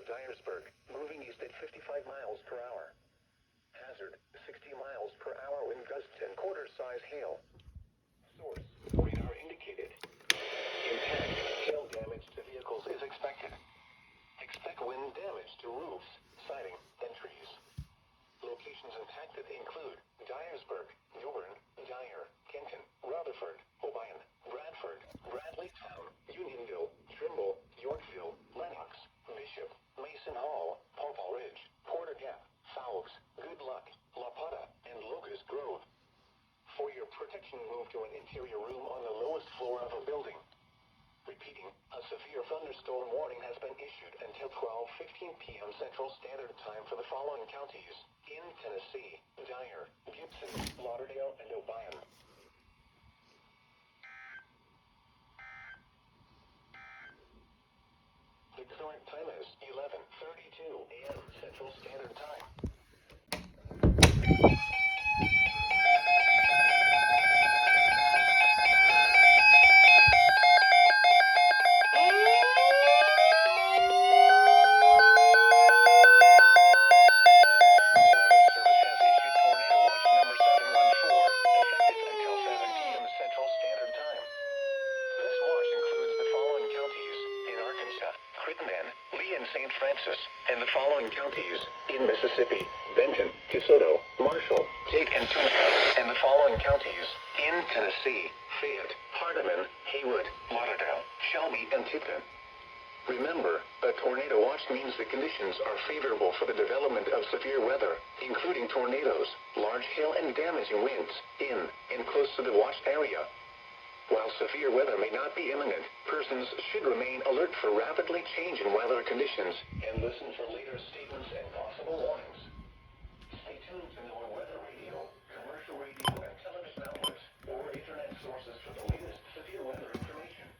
of Dyersburg, moving east at 55 miles per hour. Hazard, 60 miles per hour wind gusts and quarter-size hail. Source, radar indicated. Impact, hail damage to vehicles is expected. Expect wind damage to roofs, siding, and trees. Locations impacted include Dyersburg, Newbern, Dyer, Kenton, Rutherford, Obion, Bradford, Bradleytown, Unionville, Trimble, Yorkville, Lenox, Bishop, Mason Hall, Pawpaw Ridge, Porter Gap, Fowles, Good Luck, La Pata, and Locust Grove. For your protection, move to an interior room on the lowest floor of a building. Repeating, a severe thunderstorm warning has been issued until 12:15 p.m. Central Standard Time for the following counties in Tennessee: Dyer, Gibson, Lauderdale, and Obion. The current time is 11:32 a.m. Central Standard Time. And the following counties in Mississippi: Benton, DeSoto, Marshall, Tate, and Tunica. And the following counties in Tennessee: Fayette, Hardeman, Haywood, Lauderdale, Shelby, and Tipton. Remember, a tornado watch means the conditions are favorable for the development of severe weather, including tornadoes, large hail, and damaging winds in and close to the watched area. While severe weather may not be imminent, persons should remain alert for rapidly changing weather conditions and listen for later statements and possible warnings. Stay tuned to our weather radio, commercial radio, and television outlets, or internet sources for the latest severe weather information.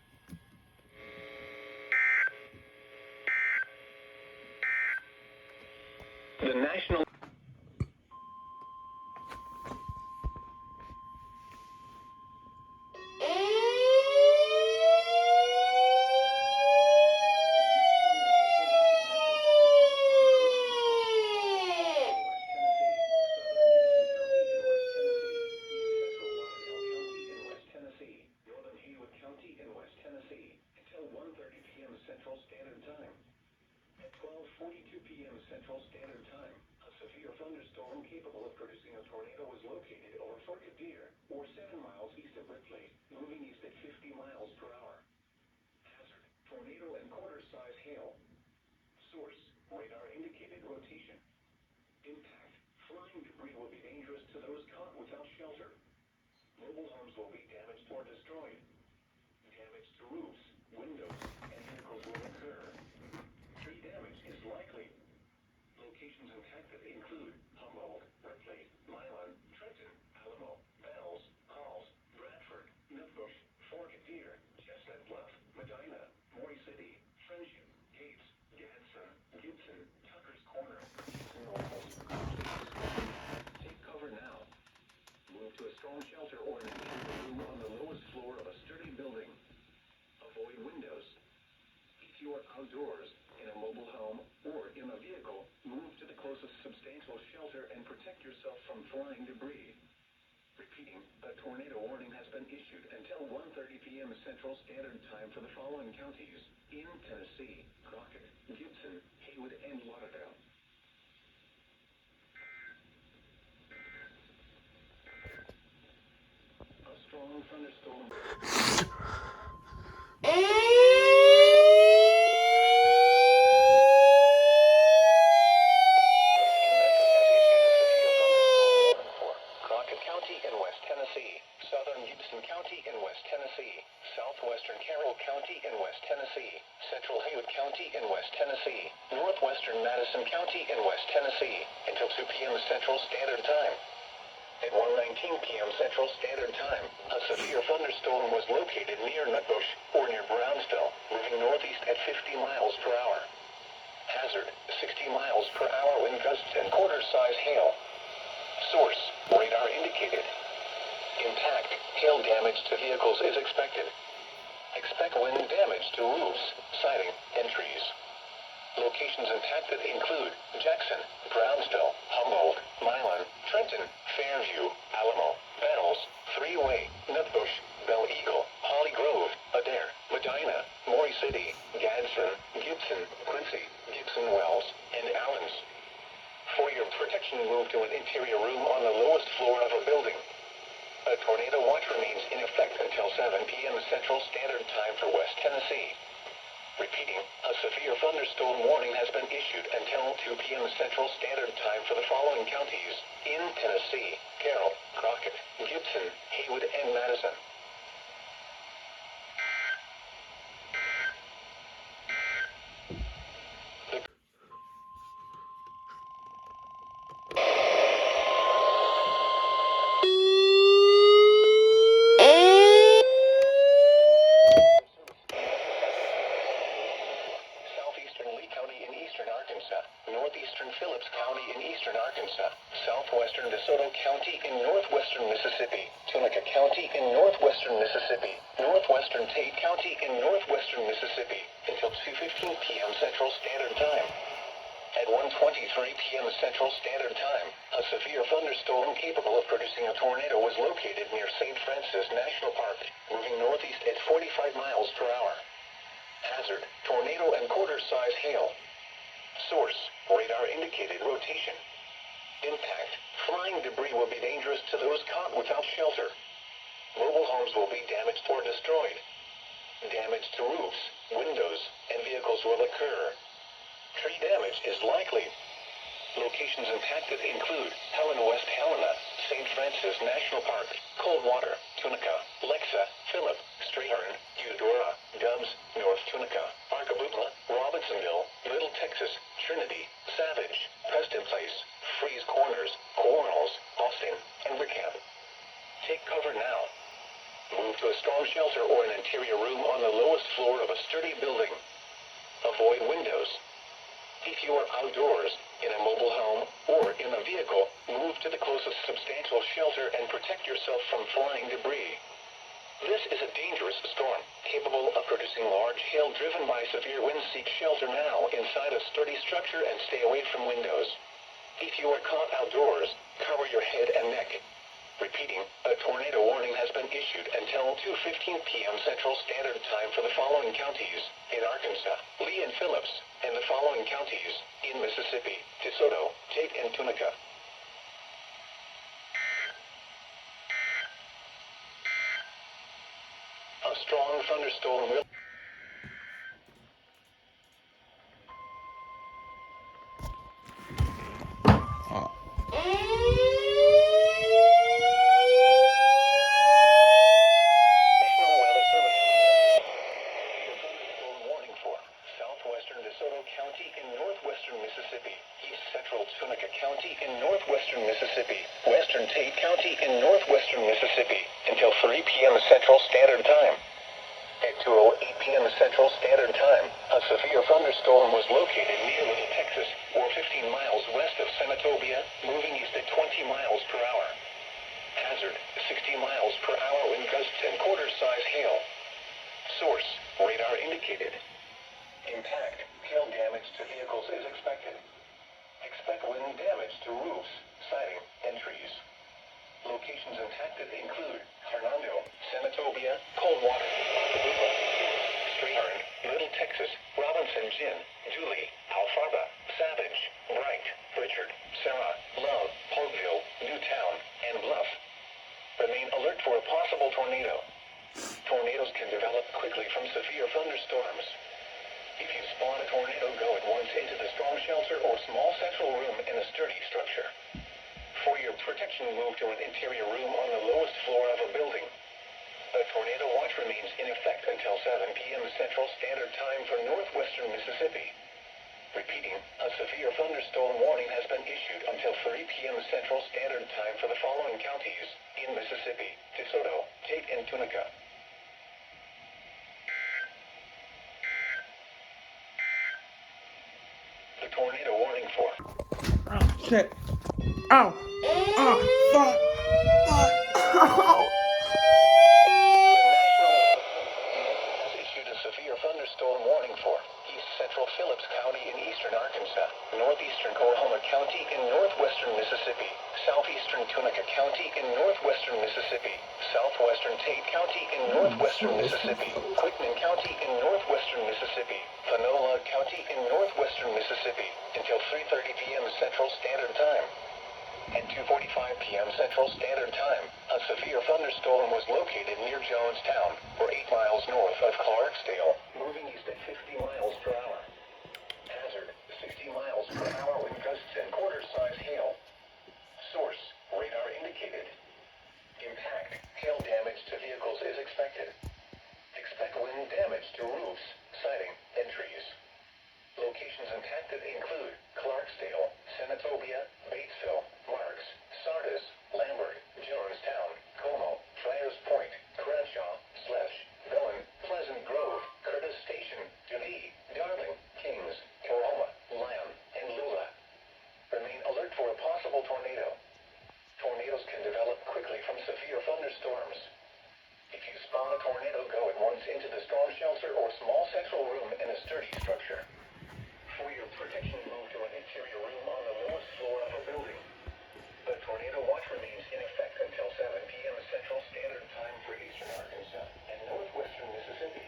The National Central Standard Time. At 12:42 p.m. Central Standard Time, a severe thunderstorm capable of producing a tornado was located over Fort Deer, or 7 miles east of Ripley, moving east at 50 miles per hour. Hazard, tornado and quarter-size hail. Source, radar indicated rotation. Impact, flying debris will be dangerous to those caught without shelter. Mobile homes will be damaged or destroyed. Damage to roofs, windows, and vehicles will occur. Tree damage is likely. Locations impacted include Humboldt, Ripley, Milan, Trenton, Alamo, Bells, Halls, Bradford, Nutbush, Fort Deer, Chestnut Bluff, Medina, Moy City, Friendship, Gates, Gadsden, Gibson, Tucker's Corner, and Norfolk. Take cover now. Move to a strong shelter or an interior room on the lowest floor of a sturdy building. Avoid windows. If you are outdoors, in a mobile home, or in a vehicle, move to the closest substantial shelter and protect yourself from flying debris. Repeating, a tornado warning has been issued until 1:30 p.m. Central Standard Time for the following counties in Tennessee: Crockett, Gibson, Haywood, and Lauderdale. A strong thunderstorm. Southwestern Carroll County in West Tennessee, Central Haywood County in West Tennessee, Northwestern Madison County in West Tennessee, until 2 p.m. Central Standard Time. At 1:19 p.m. Central Standard Time, a severe thunderstorm was located near Nutbush or near Brownsville, moving northeast at 50 miles per hour. Hazard, 60 miles per hour wind gusts and quarter-size hail. Source, radar indicated. Impact, hail damage to vehicles is expected. Expect wind damage to roofs, siding, and trees. Location Locations impacted include Jackson, Brownsville, Humboldt, Milan, Trenton, Fairview, Alamo, Battles, Three-Way, Nutbush, Belle Eagle, Holly Grove, Adair, Medina, Maury City, Gadsden, Gibson, Quincy, Gibson Wells, and Allens. For your protection, move to an interior room on the lowest floor of a building. A tornado watch remains in effect until 7 p.m. Central Standard Time for West Tennessee. Repeating, a severe thunderstorm warning has been issued until 2 p.m. Central Standard Time for the following counties in Tennessee: Carroll, Crockett, Gibson, Haywood, and Madison. Northeastern Phillips County in eastern Arkansas, southwestern DeSoto County in northwestern Mississippi, Tunica County in northwestern Mississippi, northwestern Tate County in northwestern Mississippi, until 2:15 p.m. Central Standard Time. At 1:23 p.m. Central Standard Time, a severe thunderstorm capable of producing a tornado was located near St. Francis National Park, moving northeast at 45 miles per hour. Hazard, tornado and quarter-size hail. Source, radar indicated rotation. Impact, flying debris will be dangerous to those caught without shelter. Mobile homes will be damaged or destroyed. Damage to roofs, windows, and vehicles will occur. Tree damage is likely. Locations impacted include West Helena, St. Francis National Park, Coldwater, Tunica, Lexa, Phillip, Strayhorn, Eudora, Dubs, North Tunica, Arcaboutla, Robinsonville, Little Texas, Trinity, Savage, Preston Place, Freeze Corners, Cornells, Austin, and Wickham. Take cover now. Move to a storm shelter or an interior room on the lowest floor of a sturdy building. Avoid windows. If you are outdoors, in a mobile home, or in a vehicle, move to the closest substantial shelter and protect yourself from flying debris. This is a dangerous storm, capable of producing large hail driven by severe winds. Seek shelter now inside a sturdy structure and stay away from windows. If you are caught outdoors, cover your head and neck. Repeating, a tornado warning has been issued until 2:15 p.m. Central Standard Time for the following counties in Arkansas, Lee and Phillips, and the following counties in Mississippi, DeSoto, Tate, and Tunica. A strong thunderstorm will... DeSoto County in northwestern Mississippi, east central Tunica County in northwestern Mississippi, western Tate County in northwestern Mississippi, until 3 p.m. Central Standard Time. At 2:08 p.m. Central Standard Time, a severe thunderstorm was located near Little Texas, or 15 miles west of Senatobia, moving east at 20 miles per hour. Hazard, 60 miles per hour wind gusts and quarter-size hail. Source, radar indicated. Impact, hail damage to vehicles is expected. Expect wind damage to roofs, siding, and trees. Locations impacted include Hernando, Senatobia, Coldwater, Arcaboutla, Strayhorn, Little Texas, Robinson Gin, Dooley, Alfalfa, Savage, Bright, Richard, Sarah, Love, Polkville, Newtown, and Bluff. Remain alert for a possible tornado. Tornadoes can develop quickly from severe thunderstorms. If you spot a tornado, go at once into the storm shelter or small central room in a sturdy structure. For your protection, move to an interior room on the lowest floor of a building. A tornado watch remains in effect until 7 p.m. Central Standard Time for northwestern Mississippi. Repeating, a severe thunderstorm warning has been issued until 3 p.m. Central Standard Time for the following counties in Mississippi, DeSoto, Tate, and Tunica. The tornado warning for... Oh, shit. Oh. Oh, fuck. Fuck. Oh. The National has issued a severe thunderstorm warning for East Central Phillips County in eastern Arkansas, northeastern Oklahoma County in northwestern Mississippi, southeastern Tunica County in northwestern Mississippi, southwestern Tate County in northwestern Mississippi, Quitman County in northwestern Mississippi, Panola County in northwestern Mississippi, until 3:30 p.m. Central Standard Time. At 2:45 p.m. Central Standard Time, a severe thunderstorm was located near Jonestown, or 8 miles north of Clarksdale, moving east at 50 miles per hour. Hazard, 60 miles per hour wind gusts and quarter-size hail. Source, radar indicated. Impact, hail damage to vehicles is expected. Expect wind damage to roofs, siding, and trees. Locations impacted include Clarksdale, Senatobia, Batesville, Marks, Sardis, Lambert, Jonestown, Como, Friars Point, Crenshaw, Slesh, Bowen, Pleasant Grove, Curtis Station, Dundee, Darling, Kings, Oklahoma, Lamb, and Lula. Remain alert for a possible tornado. Tornadoes can develop quickly from severe thunderstorms. If you spot a tornado, go at once into the storm shelter or small central room in a sturdy structure. For your protection, move to an interior room on the lowest floor of a building. The tornado watch remains in effect until 7 p.m. Central Standard Time for eastern Arkansas and northwestern Mississippi.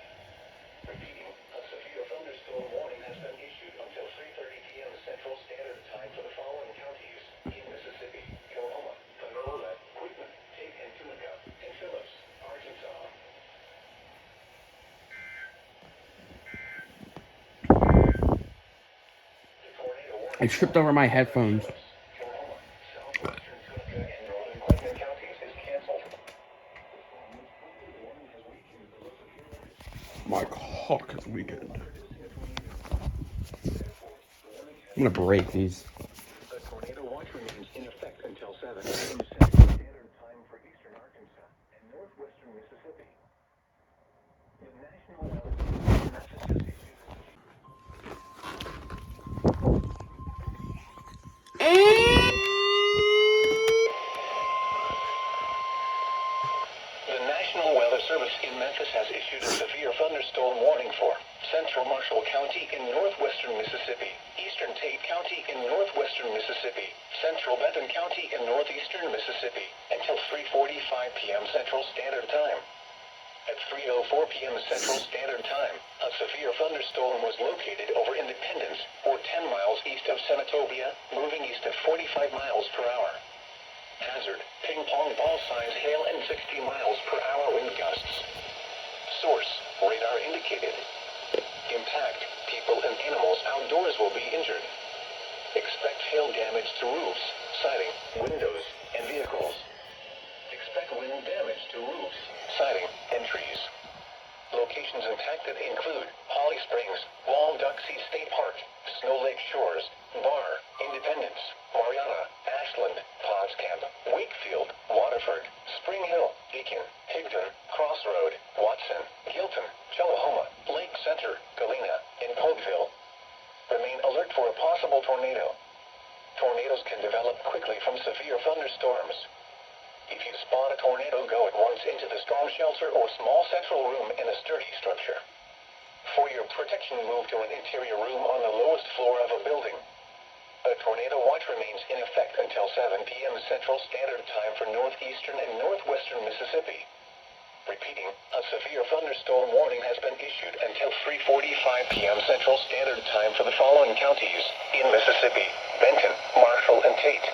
Repeating, a severe thunderstorm warning has been issued until 3:30 p.m. Central Standard Time for the following counties in Mississippi: Oklahoma, Panola, Quitman, Tate and Tunica, and Phillips, Arkansas. I tripped over my headphones. My cock is weakened. I'm gonna break these. The tornado watch remains in effect until 7 p.m. Central Standard Time for eastern Arkansas and northwestern Mississippi. The National Weather Service has issued The National Weather Service in Memphis has issued a severe thunderstorm warning for Central Marshall County in northwestern Mississippi, Eastern Tate County in northwestern Mississippi, Central Benton County in northeastern Mississippi, until 3:45 p.m. Central Standard Time. At 3:04 p.m. Central Standard Time, a severe thunderstorm was located over Independence, or 10 miles east of Senatobia, moving east at 45 miles per hour. Hazard, ping-pong ball-size hail and 60 miles per hour wind gusts. Source, radar indicated. Impact, people and animals outdoors will be injured. Expect hail damage to roofs, siding, windows, and vehicles. Expect wind damage to roofs, siding, and trees. Locations impacted include Holly Springs, Walduxie State Park, Snow Lake Shores, Barr, Independence, Mariana, Ashland, Potts Camp, Wakefield, Waterford, Spring Hill, Beacon, Higdon, Crossroad, Watson, Gilton, Tullahoma, Lake Center, Galena, and Polkville. Remain alert for a possible tornado. Tornadoes can develop quickly from severe thunderstorms. If you spot a tornado, go at once into the storm shelter or small central room in a sturdy structure. For your protection, move to an interior room on the lowest floor of a building. A tornado watch remains in effect until 7 p.m. Central Standard Time for northeastern and northwestern Mississippi. Repeating, a severe thunderstorm warning has been issued until 3:45 p.m. Central Standard Time for the following counties in Mississippi: Benton, Marshall, and Tate.